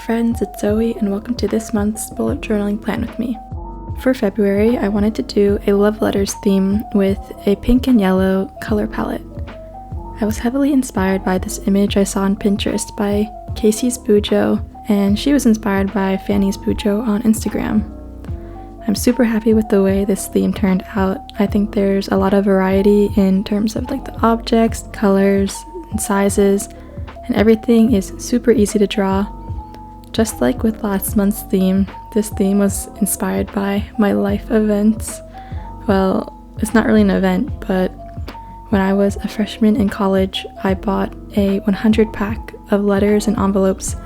friends, it's Zoe and welcome to this month's bullet journaling plan with me. For February, I wanted to do a love letters theme with a pink and yellow color palette. I was heavily inspired by this image I saw on Pinterest by Casey's Bujo, and she was inspired by Fanny's Bujo on Instagram. I'm super happy with the way this theme turned out. I think there's a lot of variety in terms of the objects, colors, and sizes, and everything is super easy to draw. Just like with last month's theme, this theme was inspired by my life events. Well, it's not really an event, but when I was a freshman in college, I bought a 100 pack of letters and envelopes,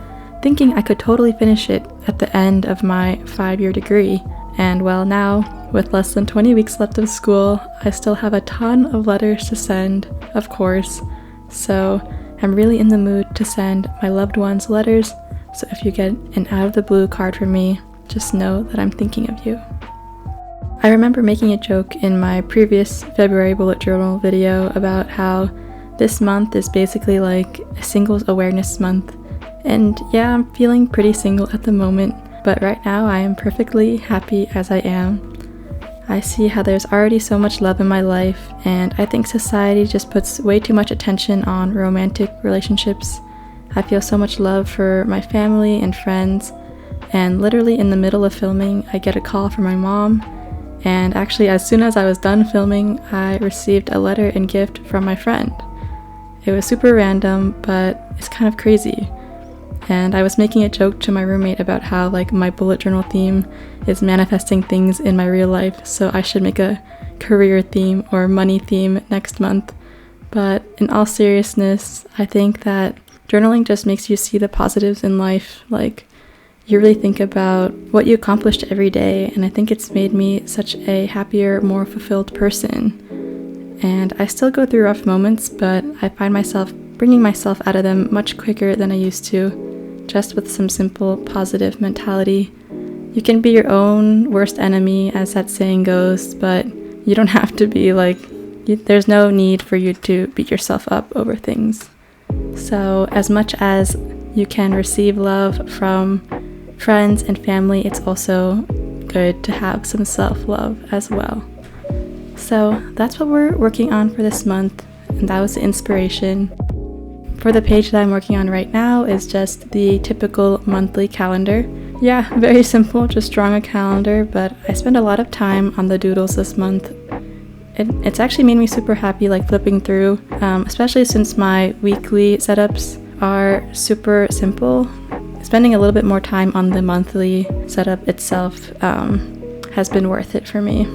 thinking I could totally finish it at the end of my 5-year degree. And well, now, with less than 20 weeks left of school, I still have a ton of letters to send, of course. So I'm really in the mood to send my loved ones letters. So if you get an out of the blue card from me, just know that I'm thinking of you. I remember making a joke in my previous February bullet journal video about how this month is basically like a singles awareness month. And yeah, I'm feeling pretty single at the moment, but right now I am perfectly happy as I am. I see how there's already so much love in my life, and I think society just puts way too much attention on romantic relationships. I feel so much love for my family and friends, and literally in the middle of filming, I get a call from my mom, and actually as soon as I was done filming, I received a letter and gift from my friend. It was super random, but it's kind of crazy. And I was making a joke to my roommate about how my bullet journal theme is manifesting things in my real life, so I should make a career theme or money theme next month. But in all seriousness, I think that journaling just makes you see the positives in life. You really think about what you accomplished every day, and I think it's made me such a happier, more fulfilled person. And I still go through rough moments, but I find myself bringing myself out of them much quicker than I used to, just with some simple positive mentality. You can be your own worst enemy, as that saying goes, but you don't have to be there's no need for you to beat yourself up over things. So as much as you can receive love from friends and family, it's also good to have some self-love as well. So that's what we're working on for this month, and that was the inspiration. For the page that I'm working on right now is just the typical monthly calendar. Yeah, very simple, just drawing a calendar, but I spent a lot of time on the doodles this month. It's actually made me super happy flipping through, especially since my weekly setups are super simple. Spending a little bit more time on the monthly setup itself has been worth it for me.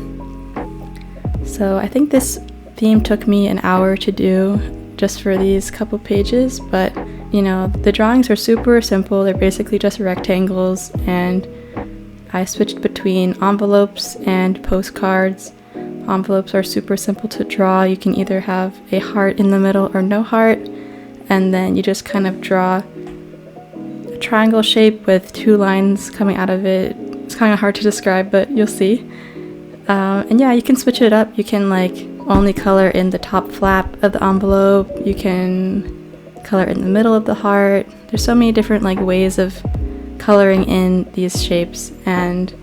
So I think this theme took me an hour to do just for these couple pages, but the drawings are super simple. They're basically just rectangles, and I switched between envelopes and postcards. Envelopes are super simple to draw. You can either have a heart in the middle or no heart, and then you just kind of draw a triangle shape with 2 lines coming out of it. It's kind of hard to describe, but you'll see. And yeah, you can switch it up. You can only color in the top flap of the envelope. You can color in the middle of the heart. There's so many different ways of coloring in these shapes, and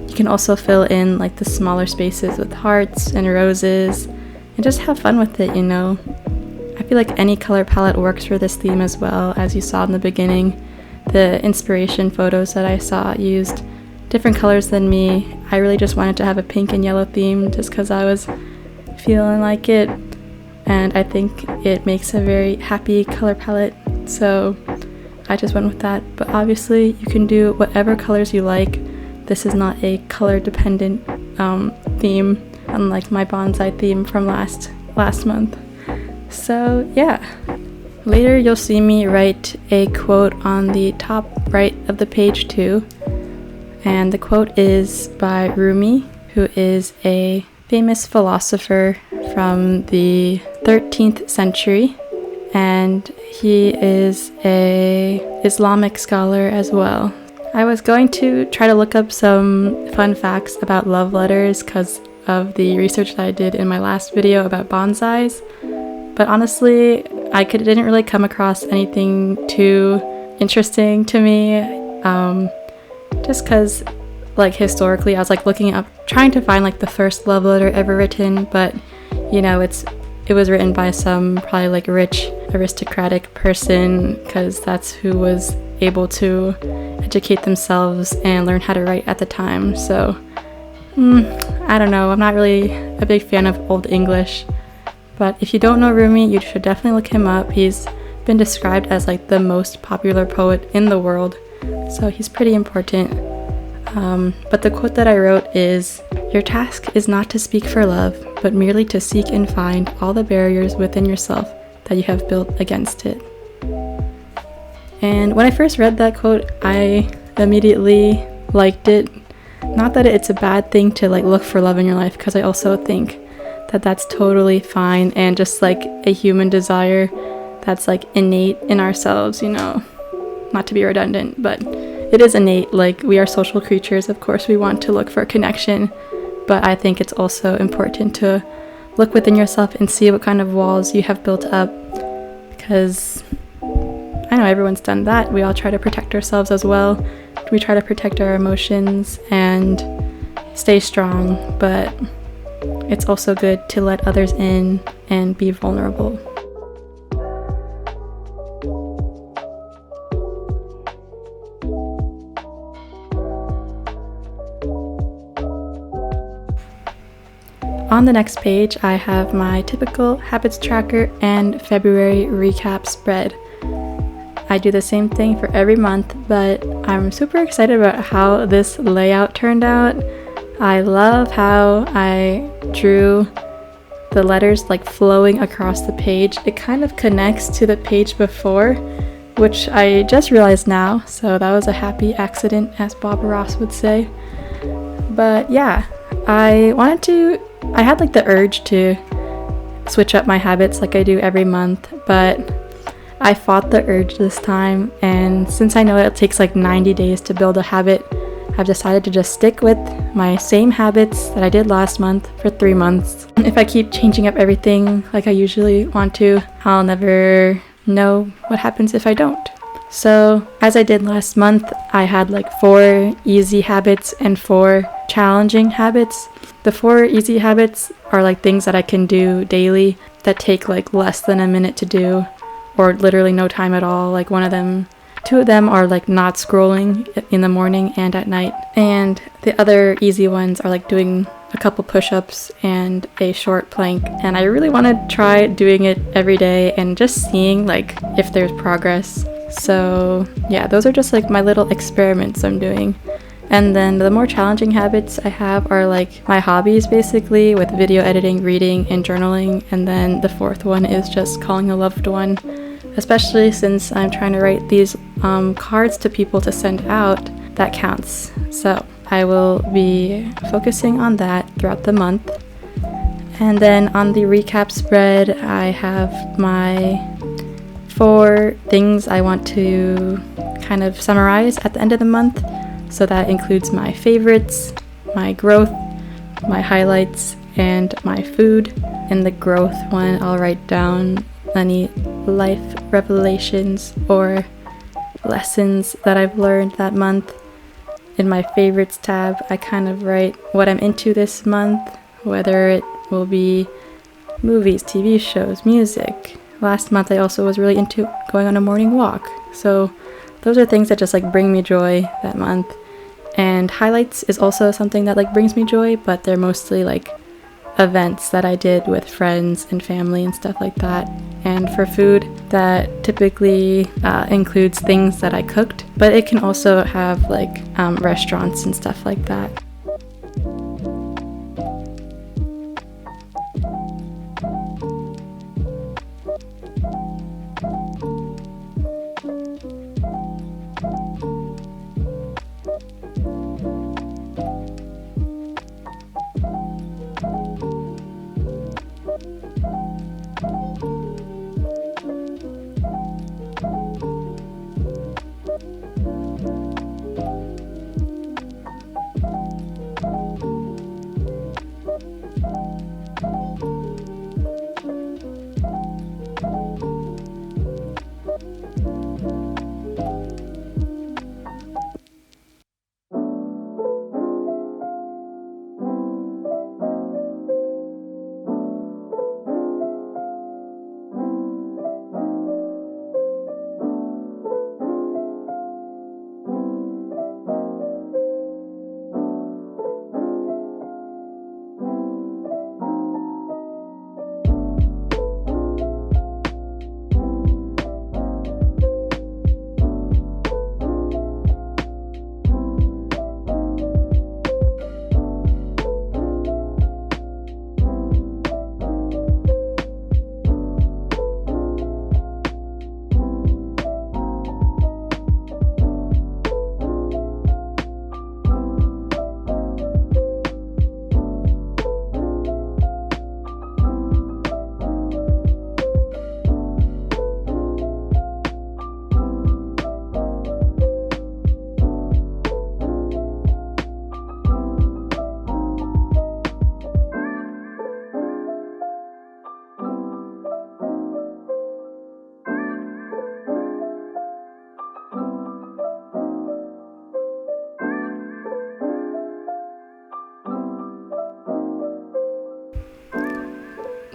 you can also fill in the smaller spaces with hearts and roses and just have fun with it, I feel like any color palette works for this theme as well. As you saw in the beginning, the inspiration photos that I saw used different colors than me. I really just wanted to have a pink and yellow theme just because I was feeling like it, and I think it makes a very happy color palette, so I just went with that. But obviously you can do whatever colors you like. This is not a color dependent theme, unlike my bonsai theme from last month. So yeah, later you'll see me write a quote on the top right of the page too, and the quote is by Rumi, who is a famous philosopher from the 13th century, and he is a Islamic scholar as well. I was going to try to look up some fun facts about love letters because of the research that I did in my last video about bonsais, but honestly, I didn't really come across anything too interesting to me. just because like historically I was like looking up, trying to find like the first love letter ever written, but you know, it was written by some probably like rich aristocratic person, because that's who was able to educate themselves and learn how to write at the time. So I don't know, I'm not really a big fan of Old English, but if you don't know Rumi, you should definitely look him up. He's been described as like the most popular poet in the world, so he's pretty important. But the quote that I wrote is, "Your task is not to speak for love, but merely to seek and find all the barriers within yourself that you have built against it." And when I first read that quote, I immediately liked it. Not that it's a bad thing to like look for love in your life, because I also think that that's totally fine and just like a human desire that's like innate in ourselves, you know, not to be redundant, but it is innate. Like, we are social creatures, of course we want to look for a connection, but I think it's also important to look within yourself and see what kind of walls you have built up, because I know everyone's done that. We all try to protect ourselves as well. We try to protect our emotions and stay strong, but it's also good to let others in and be vulnerable. On the next page, I have my typical habits tracker and February recap spread. I do the same thing for every month, but I'm super excited about how this layout turned out. I love how I drew the letters like flowing across the page. It kind of connects to the page before, which I just realized now, so that was a happy accident, as Bob Ross would say. But yeah, I had like the urge to switch up my habits like I do every month, but I fought the urge this time, and since I know it takes like 90 days to build a habit, I've decided to just stick with my same habits that I did last month for 3 months. If I keep changing up everything like I usually want to, I'll never know what happens if I don't. So as I did last month, I had like 4 easy habits and 4 challenging habits. The 4 easy habits are like things that I can do daily that take like less than a minute to do, or literally no time at all. Like 2 of them are like not scrolling in the morning and at night, and the other easy ones are like doing a couple push-ups and a short plank. And I really want to try doing it every day and just seeing like if there's progress. So yeah, those are just like my little experiments I'm doing. And then the more challenging habits I have are like my hobbies, basically, with video editing, reading, and journaling. And then the 4th one is just calling a loved one, especially since I'm trying to write these cards to people to send out. That counts. So I will be focusing on that throughout the month. And then on the recap spread, I have my 4 things I want to kind of summarize at the end of the month. So that includes my favorites, my growth, my highlights, and my food. In the growth one, I'll write down any life revelations or lessons that I've learned that month. In my favorites tab, I kind of write what I'm into this month, whether it will be movies, TV shows, music. Last month I also was really into going on a morning walk. So those are things that just like bring me joy that month. And highlights is also something that like brings me joy, but they're mostly like events that I did with friends and family and stuff like that. And for food, that typically includes things that I cooked, but it can also have like restaurants and stuff like that.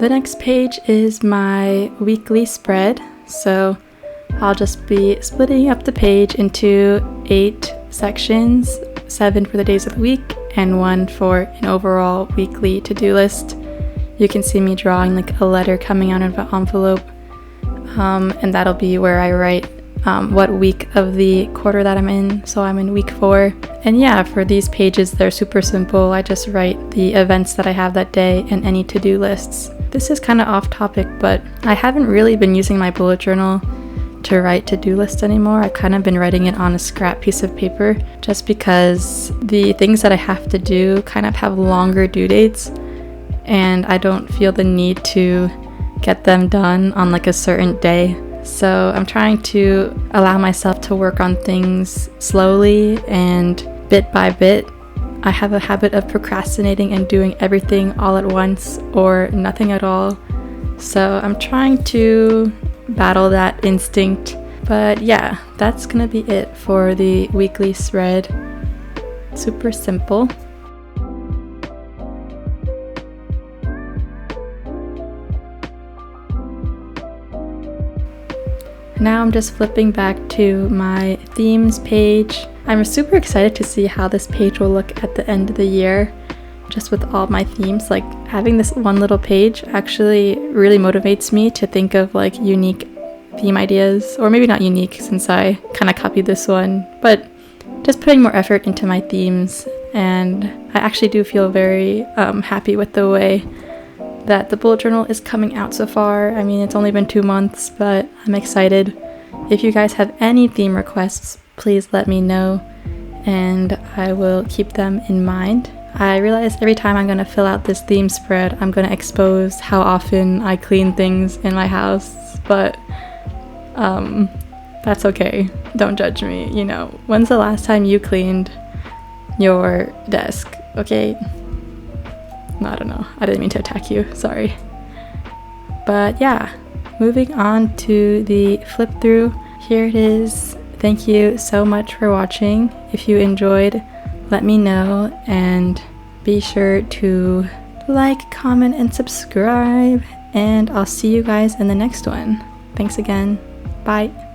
The next page is my weekly spread, so I'll just be splitting up the page into 8 sections, 7 for the days of the week and 1 for an overall weekly to-do list. You can see me drawing like a letter coming out of an envelope, and that'll be where I write what week of the quarter that I'm in. So I'm in week 4. And yeah, for these pages, they're super simple. I just write the events that I have that day and any to-do lists. This is kind of off topic, but I haven't really been using my bullet journal to write to-do lists anymore. I've kind of been writing it on a scrap piece of paper just because the things that I have to do kind of have longer due dates, and I don't feel the need to get them done on like a certain day. So I'm trying to allow myself to work on things slowly and bit by bit. I have a habit of procrastinating and doing everything all at once or nothing at all. So I'm trying to battle that instinct. But yeah, that's gonna be it for the weekly spread. Super simple. Now I'm just flipping back to my themes page. I'm super excited to see how this page will look at the end of the year, just with all my themes. Like having this one little page actually really motivates me to think of like unique theme ideas, or maybe not unique since I kind of copied this one, but just putting more effort into my themes. And I actually do feel very happy with the way that the bullet journal is coming out so far. I mean, it's only been 2 months, but I'm excited. If you guys have any theme requests, please let me know and I will keep them in mind. I realize every time I'm going to fill out this theme spread, I'm going to expose how often I clean things in my house, but that's okay. Don't judge me. You know, when's the last time you cleaned your desk? Okay? I don't know. I didn't mean to attack you. Sorry. But yeah, moving on to the flip through. Here it is. Thank you so much for watching. If you enjoyed, let me know, and be sure to like, comment, and subscribe. And I'll see you guys in the next one. Thanks again. Bye.